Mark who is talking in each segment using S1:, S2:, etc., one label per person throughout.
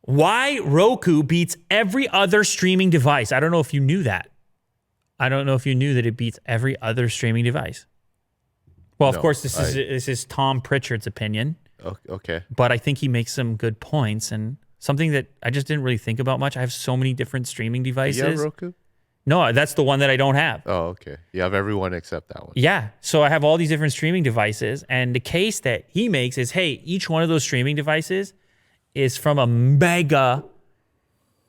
S1: Why Roku beats every other streaming device. I don't know if you knew that. I don't know if you knew that it beats every other streaming device. Well, of course, this is Tom Pritchard's opinion.
S2: Okay.
S1: But I think he makes some good points and something that I just didn't really think about much. I have so many different streaming devices.
S2: You have Roku?
S1: No, that's the one that I don't have.
S2: Oh, okay. You have everyone except that one.
S1: Yeah. So I have all these different streaming devices. And the case that he makes is, hey, each one of those streaming devices is from a mega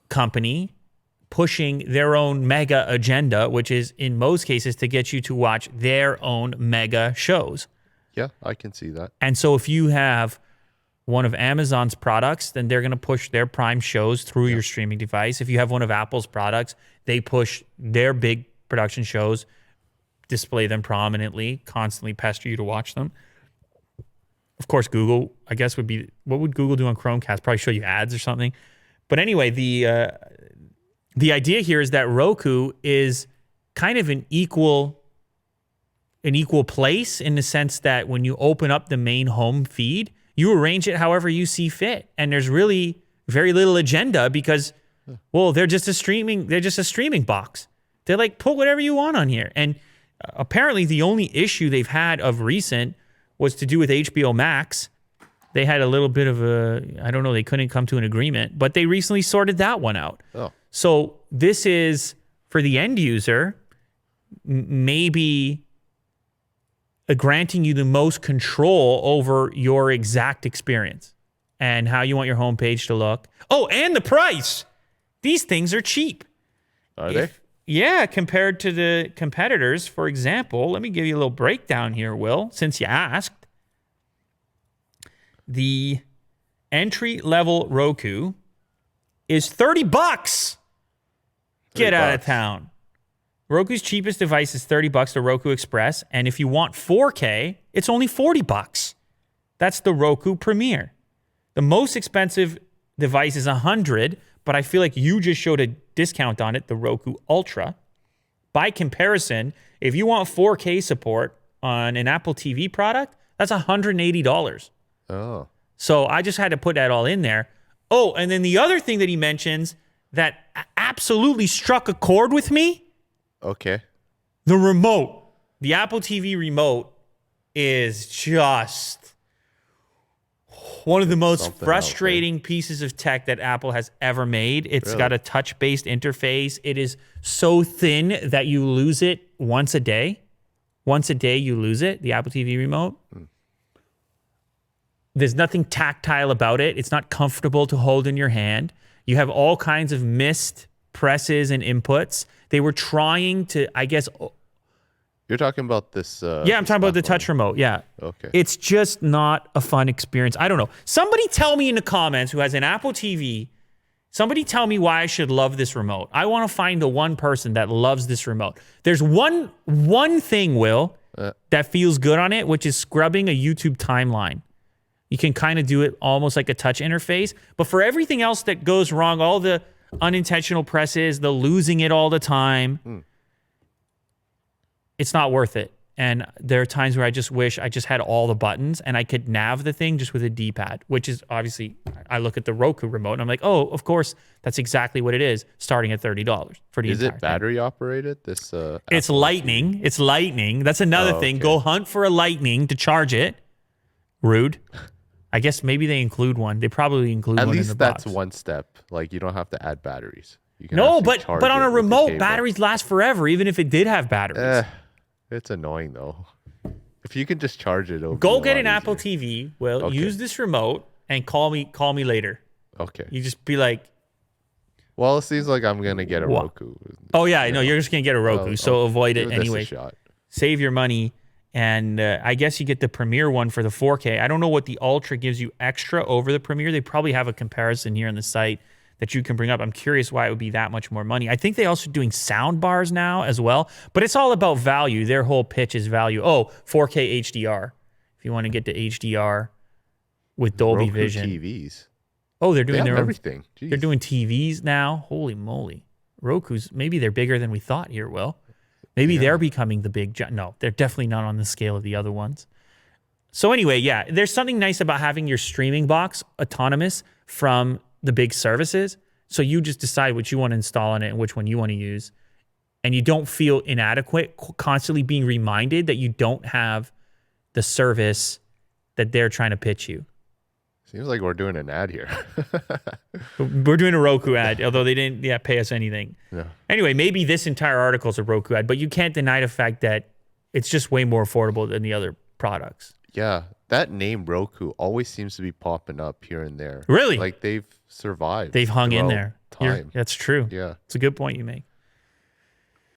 S1: company pushing their own mega agenda, which is in most cases to get you to watch their own mega shows.
S2: Yeah, I can see that.
S1: And so if you have one of Amazon's products, then they're going to push their Prime shows through your streaming device. If you have one of Apple's products, they push their big production shows, display them prominently, constantly pester you to watch them. Of course, Google, I guess, would be, what would Google do on Chromecast? Probably show you ads or something. But anyway, the idea here is that Roku is kind of an equal place in the sense that when you open up the main home feed, you arrange it however you see fit. And there's really very little agenda because, well, they're just a streaming box. They're like, put whatever you want on here. And apparently the only issue they've had of recent was to do with HBO Max. They had a little bit of I don't know, they couldn't come to an agreement, but they recently sorted that one out.
S2: Oh.
S1: So this is, for the end user, maybe granting you the most control over your exact experience and how you want your homepage to look. Oh, and the price. These things are cheap.
S2: Are they?
S1: Yeah, compared to the competitors. For example, let me give you a little breakdown here, Will, since you asked. The entry-level Roku is $30. Get out of town. Roku's cheapest device is $30, the Roku Express, and if you want 4K, it's only $40. That's the Roku Premier. The most expensive device is $100, but I feel like you just showed a discount on it, the Roku Ultra. By comparison, if you want 4K support on an Apple TV product, that's $180.
S2: Oh.
S1: So I just had to put that all in there. Oh, and then the other thing that he mentions that absolutely struck a chord with me,
S2: Okay.
S1: the remote. The Apple TV remote is just one of the most frustrating pieces of tech that Apple has ever made. It's got a touch-based interface. It is so thin that you lose it once a day. Once a day you lose it, the Apple TV remote. There's nothing tactile about it. It's not comfortable to hold in your hand. You have all kinds of missed presses and inputs. They were trying to, I guess...
S2: You're talking about this...
S1: yeah, I'm talking about the touch remote, yeah.
S2: Okay.
S1: It's just not a fun experience. I don't know. Somebody tell me in the comments who has an Apple TV, somebody tell me why I should love this remote. I want to find the one person that loves this remote. There's one thing, Will, that feels good on it, which is scrubbing a YouTube timeline. You can kind of do it almost like a touch interface. But for everything else that goes wrong, all the unintentional presses, the losing it all the time, it's not worth it. And there are times where I just wish I just had all the buttons and I could nav the thing just with a D-pad, which is obviously, I look at the Roku remote and I'm like, oh, of course, that's exactly what it is, starting at $30 for the entire thing.
S2: Is it battery operated? This
S1: it's Lightning. It's Lightning. That's another thing.
S2: Okay.
S1: Go hunt for a Lightning to charge it. Rude. I guess maybe they include one. They probably include one in the box.
S2: At least that's one step. Like, you don't have to add batteries. You can
S1: No,
S2: actually
S1: but
S2: charge
S1: on
S2: it
S1: a
S2: with the
S1: remote,
S2: cable.
S1: batteries last forever, even if it did have batteries.
S2: It's annoying, though. If you can just charge it, it'll
S1: Go
S2: be a
S1: get
S2: lot
S1: an Apple
S2: easier.
S1: TV. Well,
S2: Okay.
S1: use this remote and call me later.
S2: Okay.
S1: You just be like,
S2: Well, it seems like I'm going to get a
S1: What?
S2: Roku.
S1: oh yeah, no, you're just gonna get a Roku, so avoid
S2: give
S1: it
S2: this a
S1: anyway.
S2: shot.
S1: Save your money, and I guess you get the Premier one for the 4K. I don't know what the Ultra gives you extra over the Premier. They probably have a comparison here on the site that you can bring up. I'm curious why it would be that much more money. I think they also doing sound bars now as well, but it's all about value. Their whole pitch is value. Oh, 4K HDR. If you want to get to HDR with Dolby
S2: Roku
S1: Vision.
S2: TVs.
S1: Oh, they're
S2: They
S1: doing
S2: have
S1: their own,
S2: everything. Jeez.
S1: they're doing TVs now. Holy moly. Roku's, maybe they're bigger than we thought here, Will. Maybe they're becoming the big... No, they're definitely not on the scale of the other ones. So anyway, yeah, there's something nice about having your streaming box autonomous from the big services. So you just decide what you want to install on it and which one you want to use. And you don't feel inadequate constantly being reminded that you don't have the service that they're trying to pitch you.
S2: Seems like we're doing an ad here.
S1: We're doing a Roku ad, although they didn't pay us anything.
S2: Yeah.
S1: Anyway, maybe this entire article is a Roku ad, but you can't deny the fact that it's just way more affordable than the other products.
S2: Yeah, that name Roku always seems to be popping up here and there.
S1: Really?
S2: Like they've survived.
S1: They've hung in
S2: throughout
S1: there.
S2: Time.
S1: That's true.
S2: Yeah.
S1: It's a good point you make.